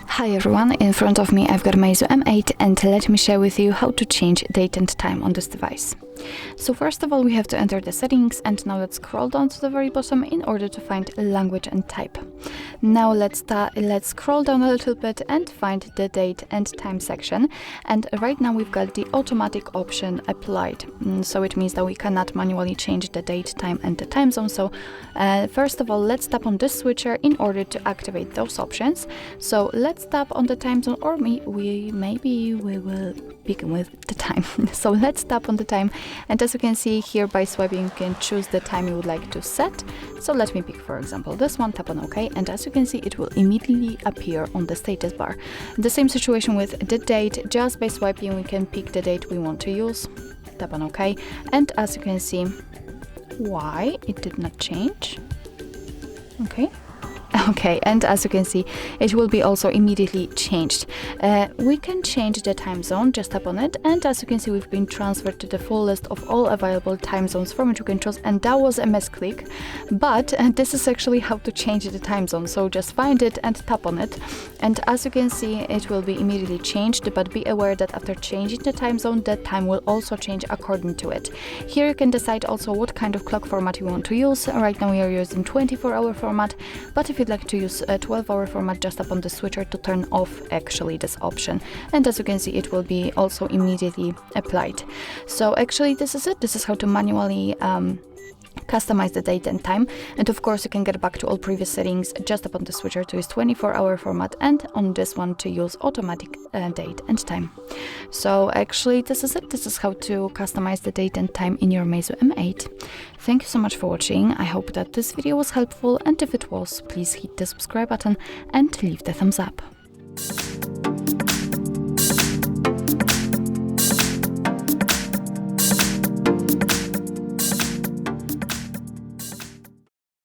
Hi everyone, in front of me I've got MEIZU M8 and let me share with you how to change date and time on this device. So first of all we have to enter the settings, and now let's scroll down to the very bottom in order to find language and type. Now let's scroll down a little bit and find the date and time section, and right now we've got the automatic option applied, so it means that we cannot manually change the date, time and the time zone. So first of all let's tap on this switcher in order to activate those options. So let's tap on the time zone, or maybe we will begin with the time. So let's tap on the time, and as you can see here, by swiping you can choose the time you would like to set. So let me pick for example this one, tap on OK, and as you can see it will immediately appear on the status bar. The same situation with the date, just by swiping we can pick the date we want to use, tap on OK, and as you can see, why it did not change. Okay, and as you can see it will be also immediately changed. We can change the time zone, just tap on it, and as you can see we've been transferred to the full list of all available time zones from which you can choose, and that was a misclick, but this is actually how to change the time zone. So just find it and tap on it, and as you can see it will be immediately changed, but be aware that after changing the time zone the time will also change according to it. Here you can decide also what kind of clock format you want to use. Right now we are using 24-hour format, but if you'd like to use a 12-hour format, just tap on the switcher to turn off actually this option, and as you can see it will be also immediately applied. So actually this is it. This is how to manually customize the date and time, and of course you can get back to all previous settings, just tap on the switcher to use 24-hour format, and on this one to use automatic date and time. So actually this is it. This is how to customize the date and time in your MEIZU M8. Thank you so much for watching. I hope that this video was helpful, and if it was, please hit the subscribe button and leave the thumbs up.